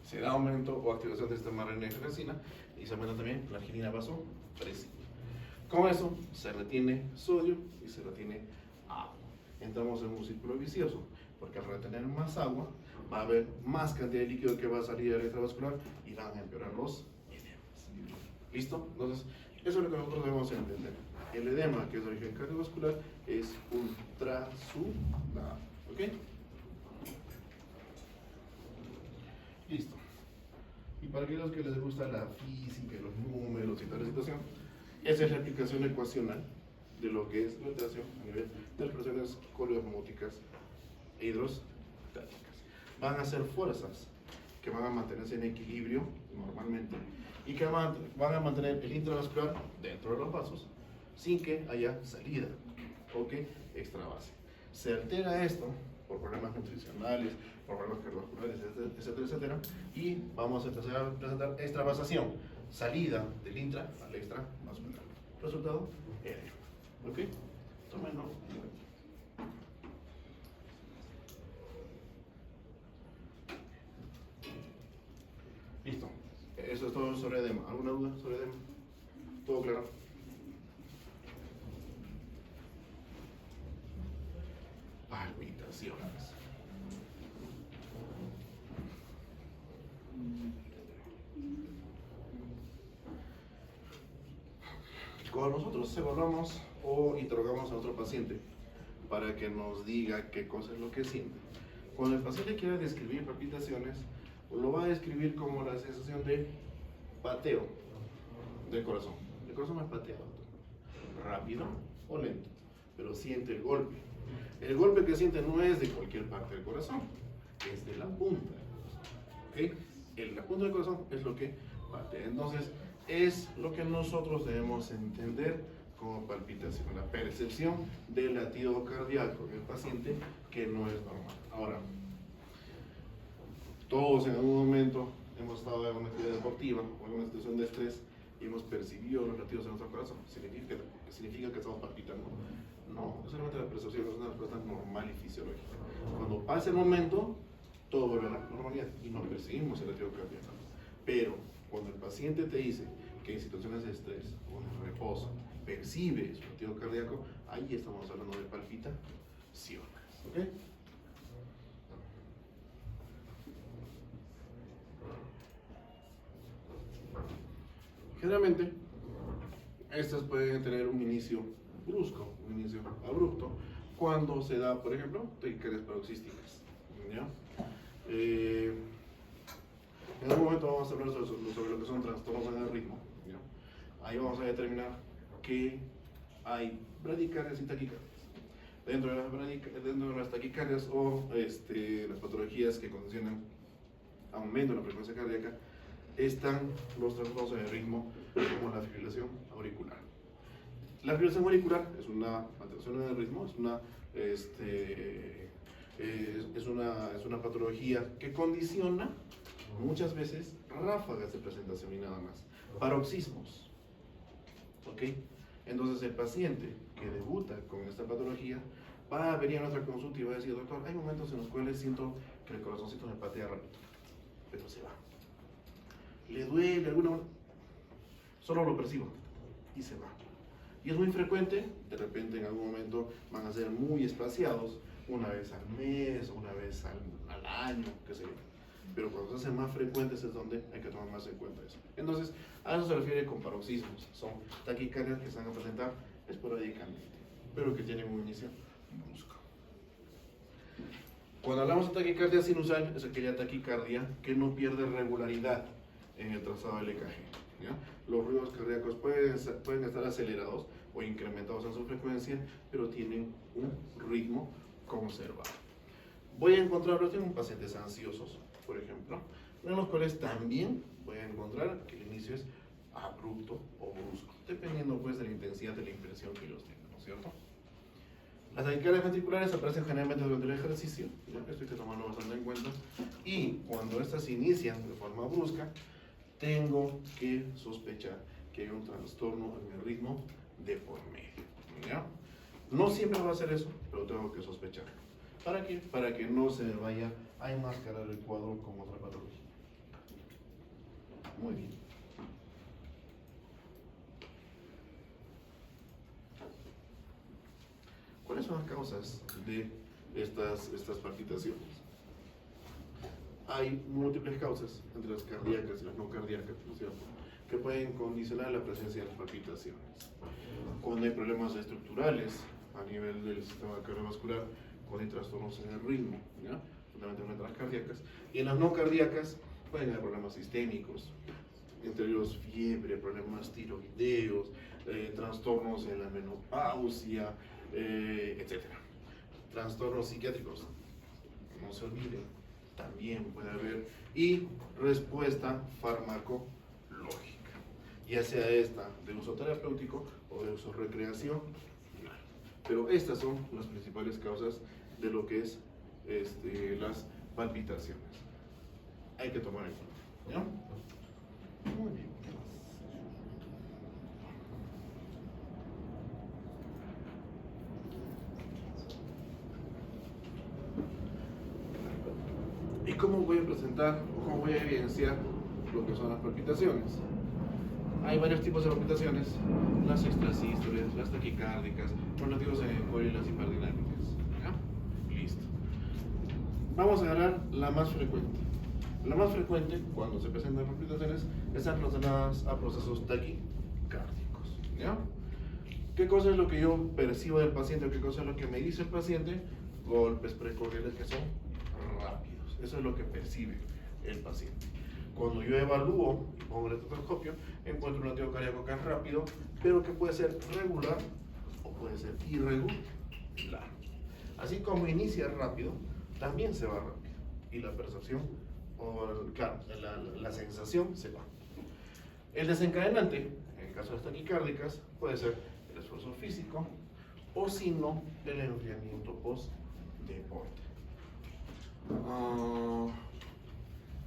Se da aumento o activación del sistema renina-angiotensina y se aumenta también la arginina vasopresina. Con eso se retiene sodio y se retiene agua. Entramos en un círculo vicioso, porque al retener más agua va a haber más cantidad de líquido que va a salir del extravascular y van a empeorar los edemas. ¿Listo? Entonces, eso es lo que nosotros debemos entender. El edema, que es de origen cardiovascular, es un trasudado. ¿Ok? Listo. Y para aquellos que les gusta la física, los números y toda la situación, esa es la aplicación ecuacional de lo que es la alteración a nivel de las presiones coreosmóticas e hidrostáticas. Van a ser fuerzas que van a mantenerse en equilibrio normalmente y que van a mantener el intravascular dentro de los vasos sin que haya salida o que extravase. Se altera esto por problemas nutricionales, por problemas cardiovasculares, etcétera, etcétera, y vamos a empezar a presentar extravasación, salida del intra al extravascular. Resultado, edema. ¿Ok? Tómenlo. Listo. Eso es todo sobre edema. ¿Alguna duda sobre edema? ¿Todo claro? Palpitaciones. Cuando nosotros evaluamos o interrogamos a otro paciente para que nos diga qué cosa es lo que siente, cuando el paciente quiere describir palpitaciones, lo va a describir como la sensación de pateo del corazón. El corazón es pateado, rápido o lento, pero siente el golpe. El golpe que siente no es de cualquier parte del corazón, es de la punta. ¿Okay? La punta del corazón es lo que patea. Entonces, es lo que nosotros debemos entender como palpitación, la percepción del latido cardíaco en el paciente que no es normal. Ahora, todos en algún momento hemos estado en una actividad deportiva o en una situación de estrés y hemos percibido los latidos en nuestro corazón. ¿Significa que estamos palpitando? No, es solamente la percepción, es una respuesta normal y fisiológica. Cuando pasa el momento, todo vuelve a la normalidad y no percibimos el latido cardíaco. Pero cuando el paciente te dice que en situaciones de estrés o de reposo percibe su latido cardíaco, ahí estamos hablando de palpitaciones. ¿Ok? Generalmente, estas pueden tener un inicio brusco, un inicio abrupto, cuando se da, por ejemplo, taquicardias paroxísticas. ¿Ya? En algún momento vamos a hablar sobre lo que son trastornos en el ritmo. ¿Ya? Ahí vamos a determinar que hay bradicardias y taquicardias. Dentro de las taquicardias o las patologías que condicionan aumento en la frecuencia cardíaca, están los trastornos en el ritmo como la fibrilación auricular. La fibrilación auricular es una alteración en el ritmo, es una patología que condiciona muchas veces ráfagas de presentación y nada más, paroxismos. ¿Ok? Entonces el paciente que debuta con esta patología va a venir a nuestra consulta y va a decir: doctor, hay momentos en los cuales siento que el corazoncito me patea rápido, pero se va. Le duele alguna, solo lo percibo y se va. Y es muy frecuente, de repente en algún momento van a ser muy espaciados, una vez al mes, una vez al año, qué sé yo. Pero cuando se hacen más frecuentes es donde hay que tomar más en cuenta eso. Entonces, a eso se refiere con paroxismos. Son taquicardias que se van a presentar esporádicamente, pero que tienen un inicio brusco. Cuando hablamos de taquicardia sinusal, es aquella taquicardia que no pierde regularidad en el trazado del EKG. ¿Ya? Los ruidos cardíacos pueden estar acelerados o incrementados en su frecuencia, pero tienen un ritmo conservado. Voy a encontrarlos en pacientes ansiosos, por ejemplo, en los cuales también voy a encontrar que el inicio es abrupto o brusco, dependiendo pues de la intensidad de la impresión que ellos tengan, ¿no es cierto? Las taquicardias ventriculares aparecen generalmente durante el ejercicio, ¿ya? Esto hay que tomarlo bastante en cuenta, y cuando estas se inician de forma brusca, tengo que sospechar que hay un trastorno en el ritmo de por medio, ¿ya? No siempre va a ser eso, pero tengo que sospecharlo. ¿Para qué? Para que no se vaya a enmascarar el cuadro con otra patología. Muy bien. ¿Cuáles son las causas de estas palpitaciones? Hay múltiples causas, entre las cardíacas y las no cardíacas, ¿no es cierto?, que pueden condicionar la presencia de las palpitaciones. Cuando hay problemas estructurales a nivel del sistema cardiovascular, cuando hay trastornos en el ritmo, ¿ya?, fundamentalmente las cardíacas, y en las no cardíacas pueden haber problemas sistémicos, entre ellos fiebre, problemas tiroideos, trastornos en la menopausia, etc. Trastornos psiquiátricos no se olvide, también puede haber, y respuesta farmacológica, ya sea esta de uso terapéutico o de uso recreacional. Pero estas son las principales causas de lo que es las palpitaciones. Hay que tomar en cuenta, ¿ya? Muy bien. ¿Y cómo voy a presentar o cómo voy a evidenciar lo que son las palpitaciones? Hay varios tipos de palpitaciones, las extrasístoles, las taquicárdicas, los latidos en el cuello y las hiperdinámicas. ¿Ya? Listo. Vamos a agarrar la más frecuente. La más frecuente, cuando se presentan palpitaciones, están relacionadas a procesos taquicárdicos. ¿Ya? ¿Qué cosa es lo que yo percibo del paciente o qué cosa es lo que me dice el paciente? Golpes precordiales que son rápidos. Eso es lo que percibe el paciente. Cuando yo evalúo y pongo el electrocardiografio, encuentro un latido cardíaco que es rápido, pero que puede ser regular o puede ser irregular. Así como inicia rápido, también se va rápido. Y la percepción, o claro, la sensación se va. El desencadenante, en el caso de las taquicárdicas, puede ser el esfuerzo físico o si no, el enfriamiento post-deporte.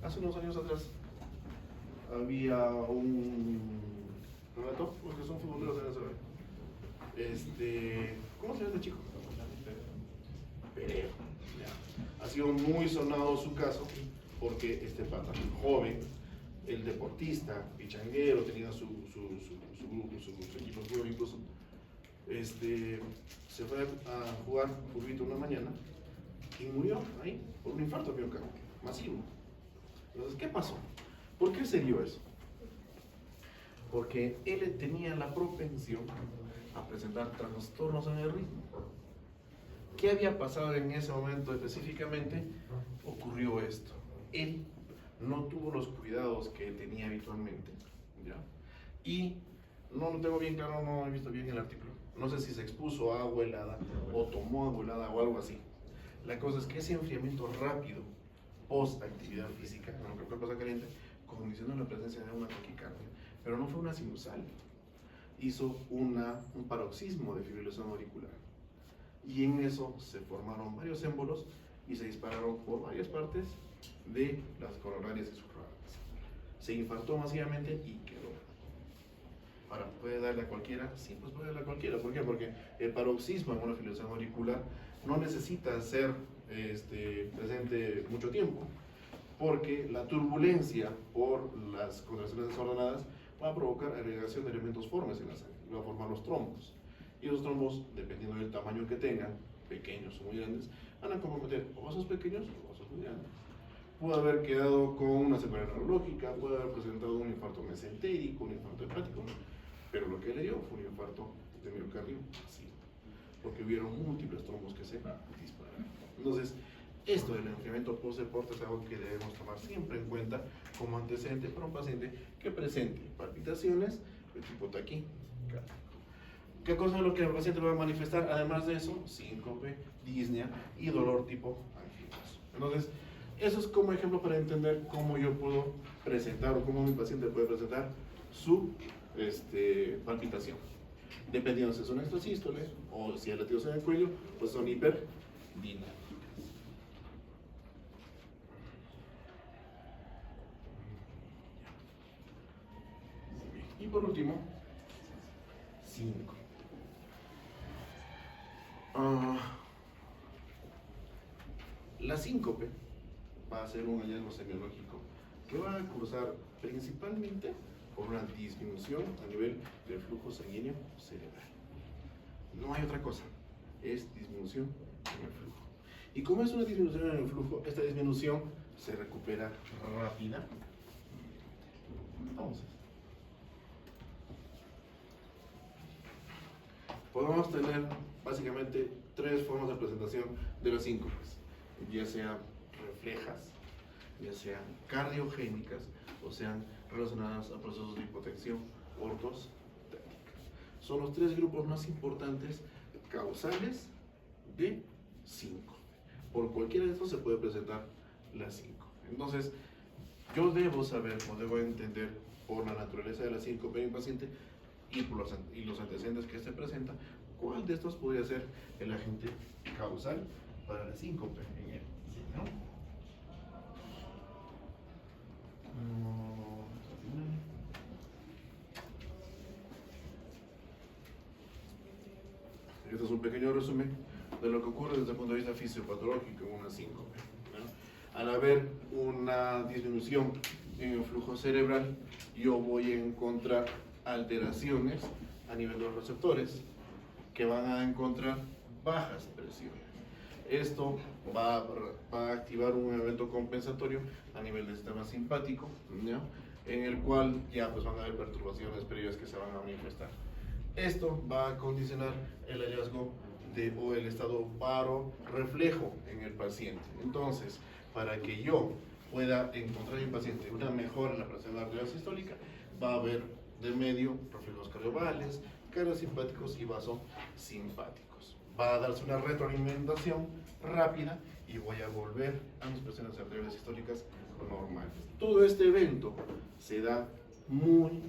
Hace unos años atrás había un relator, porque son futboleros en ese. ¿Cómo se llama este chico? Perea. Ha sido muy sonado su caso porque este pata joven, el deportista, pichanguero, tenía su equipo de fútbol incluso, se fue a jugar fútbol una mañana y murió ahí por un infarto miocárdico masivo. Entonces, ¿qué pasó? ¿Por qué se dio eso? Porque él tenía la propensión a presentar trastornos en el ritmo. ¿Qué había pasado en ese momento específicamente? Ocurrió esto. Él no tuvo los cuidados que tenía habitualmente, ¿ya? Y no lo tengo bien claro, no he visto bien el artículo. No sé si se expuso a agua helada o tomó agua helada o algo así. La cosa es que ese enfriamiento rápido post actividad física, aunque fue cosa caliente, condicionó la presencia de una taquicardia, pero no fue una sinusal, hizo un paroxismo de fibrilación auricular y en eso se formaron varios émbolos y se dispararon por varias partes de las coronarias y subrogades. Se infartó masivamente y quedó. Ahora, ¿puede darle a cualquiera? Sí, pues puede darle a cualquiera. ¿Por qué? Porque el paroxismo en una fibrilación auricular no necesita ser presente mucho tiempo, porque la turbulencia por las contracciones desordenadas va a provocar agregación de elementos formes en la sangre, va a formar los trombos. Y los trombos, dependiendo del tamaño que tengan, pequeños o muy grandes, van a comprometer o vasos pequeños o vasos muy grandes. Puede haber quedado con una secuela neurológica, puede haber presentado un infarto mesentérico, un infarto hepático, pero lo que le dio fue un infarto de miocardio masivo, porque hubieron múltiples trombos que se dispararon. Entonces, esto del enfriamiento post-deporte es algo que debemos tomar siempre en cuenta como antecedente para un paciente que presente palpitaciones de tipo taquicárdico. ¿Qué cosa es lo que el paciente va a manifestar? Además de eso, síncope, disnea y dolor tipo anginas. Entonces, eso es como ejemplo para entender cómo yo puedo presentar o cómo mi paciente puede presentar su palpitación. Dependiendo si son extrasístoles o si hay latidos en el cuello, pues son hiperdinámicas. Y por último, 5. La síncope va a ser un hallazgo semiológico que va a cursar principalmente por una disminución a nivel del flujo sanguíneo cerebral. No hay otra cosa, es disminución en el flujo. Y como es una disminución en el flujo, esta disminución se recupera rápida. Entonces, podemos tener básicamente 3 formas de presentación de las síncopes, ya sean reflejas, ya sean cardiogénicas o sean relacionadas a procesos de hipotensión ortostática. Son los 3 grupos más importantes causales de síncope. por cualquiera de estos se puede presentar la síncope. Entonces, yo debo saber o debo entender por la naturaleza de la síncope en el paciente y por los antecedentes que se presenta, cuál de estos podría ser el agente causal para la síncope en él, ¿no? Este es un pequeño resumen de lo que ocurre desde el punto de vista fisiopatológico en una síncope, ¿no? Al haber una disminución en el flujo cerebral, yo voy a encontrar alteraciones a nivel de los receptores que van a encontrar bajas presiones. Esto va a activar un evento compensatorio a nivel del sistema simpático, ¿no? En el cual ya pues van a haber perturbaciones previas que se van a manifestar. Esto va a condicionar el hallazgo o el estado paro reflejo en el paciente. Entonces, para que yo pueda encontrar en el paciente una mejora en la presión arterial sistólica, va a haber de medio reflejos cardiovales, cardiosimpáticos y vasosimpáticos. Va a darse una retroalimentación rápida y voy a volver a mis presiones arteriales sistólicas normales. Todo este evento se da muy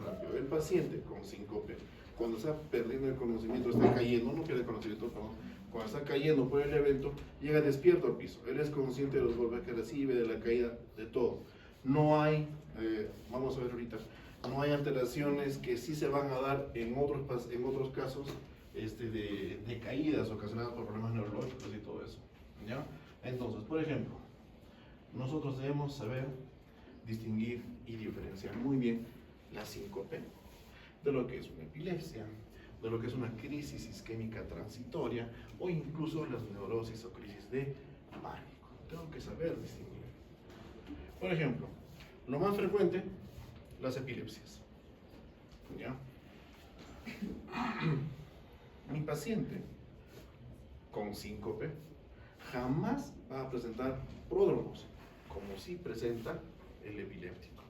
rápido. El paciente con síncope, cuando está perdiendo el conocimiento, está cayendo, no pierde el conocimiento, perdón, cuando está cayendo por el evento, llega despierto al piso. Él es consciente de los golpes que recibe, de la caída, de todo. No hay, vamos a ver ahorita, no hay alteraciones que sí se van a dar en otros casos de caídas ocasionadas por problemas neurológicos y todo eso, ¿ya? Entonces, por ejemplo, nosotros debemos saber distinguir y diferenciar muy bien la síncope de lo que es una epilepsia, de lo que es una crisis isquémica transitoria o incluso las neurosis o crisis de pánico. Tengo que saber distinguir. Por ejemplo, lo más frecuente, las epilepsias, ¿ya? Mi paciente con síncope jamás va a presentar pródromos, como sí presenta el epiléptico.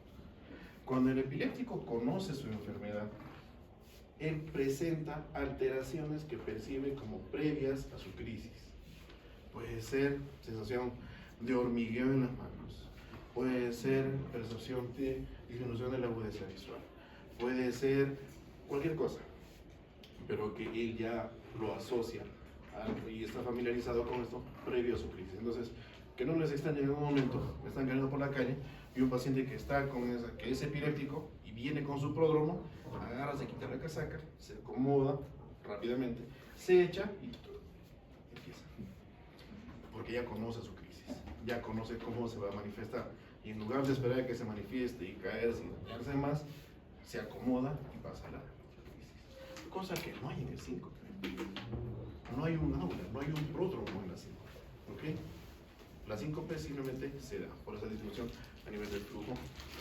Cuando el epiléptico conoce su enfermedad, él presenta alteraciones que percibe como previas a su crisis. Puede ser sensación de hormigueo en las manos, puede ser percepción de disminución de la agudeza visual, puede ser cualquier cosa, pero que él ya lo asocia y está familiarizado con esto previo a su crisis. Entonces, que no les extrañe en un momento, me están caminando por la calle y un paciente que está que es epiléptico y viene con su pródromo, agarra, se quita la casaca, se acomoda rápidamente, se echa y empieza. Porque ya conoce su crisis, ya conoce cómo se va a manifestar. Y en lugar de esperar a que se manifieste y caerse y dañarse más, se acomoda y pasa a la crisis. Cosa que no hay en el síncope. No hay un aura, no hay un pródromo en la síncope. ¿Okay? La síncope simplemente se da por esa disminución a nivel del flujo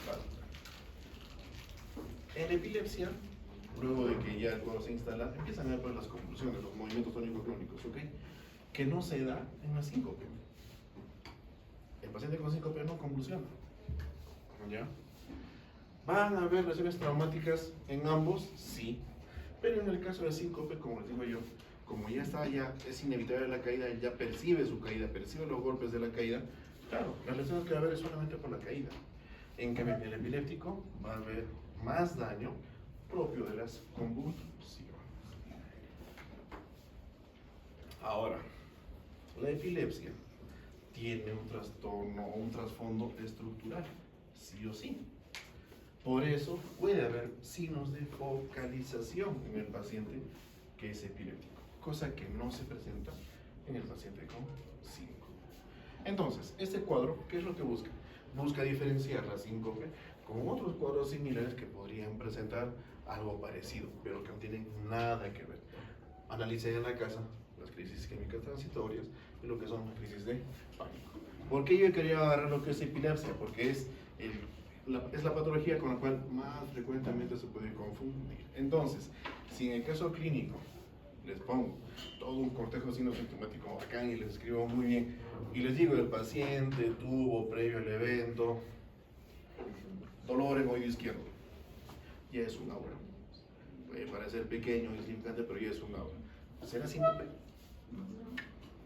vasovagal. En epilepsia, luego de que ya el cuadro se instala, empiezan a haber las convulsiones, los movimientos tónico-clónicos, ¿ok? Que no se da en la síncope. El paciente con síncope no convulsiona, ¿ya? ¿Van a haber lesiones traumáticas en ambos? Sí. Pero en el caso de síncope, como les digo yo, como ya es inevitable la caída, él ya percibe su caída, percibe los golpes de la caída, claro, las lesiones que va a haber es solamente por la caída. En cambio, el epiléptico va a haber más daño propio de las convulsiones. Ahora, la epilepsia tiene un trastorno o un trasfondo estructural, sí o sí. Por eso puede haber signos de focalización en el paciente que es epiléptico, cosa que no se presenta en el paciente con síncope. Entonces, este cuadro, ¿qué es lo que busca? Busca diferenciar la síncope con otros cuadros similares que podrían presentar algo parecido, pero que no tienen nada que ver. Analicen en la casa las crisis isquémicas transitorias y lo que son las crisis de pánico. ¿Por qué yo quería agarrar lo que es epilepsia? Porque es la patología con la cual más frecuentemente se puede confundir. Entonces, si en el caso clínico les pongo todo un cortejo sintomático bacán y les escribo muy bien y les digo, el paciente tuvo previo al evento dolor en oído izquierdo, ya es un aura. Puede parecer pequeño y insignificante, pero ya es un aura. ¿Será síncope?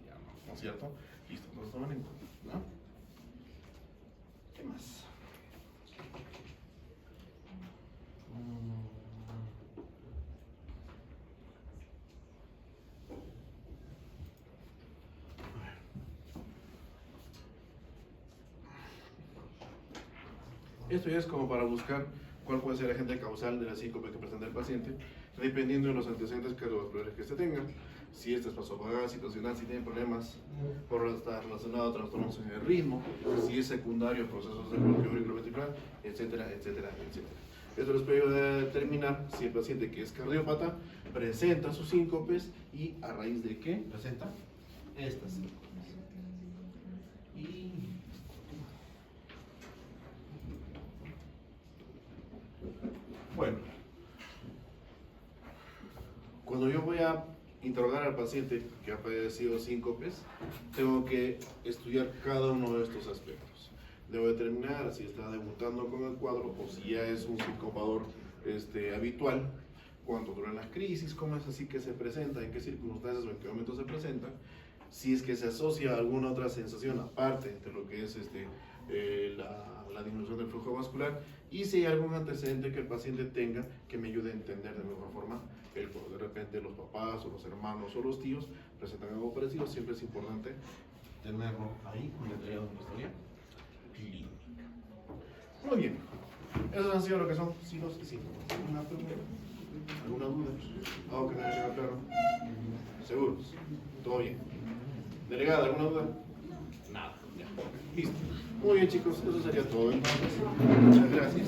Ya no, ¿no es cierto? Listo, entonces toman en cuenta, ¿no? ¿Qué más? Esto ya es como para buscar cuál puede ser el agente causal de la síncope que presenta el paciente, dependiendo de los antecedentes cardiovasculares que se tengan. Si este es vasovagal, situacional, si tiene problemas por estar relacionado a trastornos en el ritmo, si es secundario a procesos de bloqueo auriculoventricular, etcétera, etcétera, etcétera. Esto les puede ayudar a determinar si el paciente que es cardiópata presenta sus síncopes y a raíz de qué presenta estas síncopes. Y bueno, cuando yo voy a interrogar al paciente que ha padecido síncopes, tengo que estudiar cada uno de estos aspectos. Debo determinar si está debutando con el cuadro o si ya es un sincopador habitual, cuánto duran las crisis, cómo es así que se presenta, en qué circunstancias o en qué momento se presenta, si es que se asocia a alguna otra sensación aparte de lo que es la disminución del flujo vascular, y si hay algún antecedente que el paciente tenga que me ayude a entender de mejor forma el cuadro. De repente los papás o los hermanos o los tíos presentan algo parecido, siempre es importante tenerlo ahí detallado en la historia clínica. Muy bien, esos han sido lo que son signos y síntomas. ¿Alguna pregunta? ¿Alguna duda? ¿Algo que no haya quedado claro? ¿Seguros? ¿Todo bien? ¿Delegada, alguna duda? Nada, ya. Listo. Muy bien, chicos, eso sería todo entonces. Muchas gracias.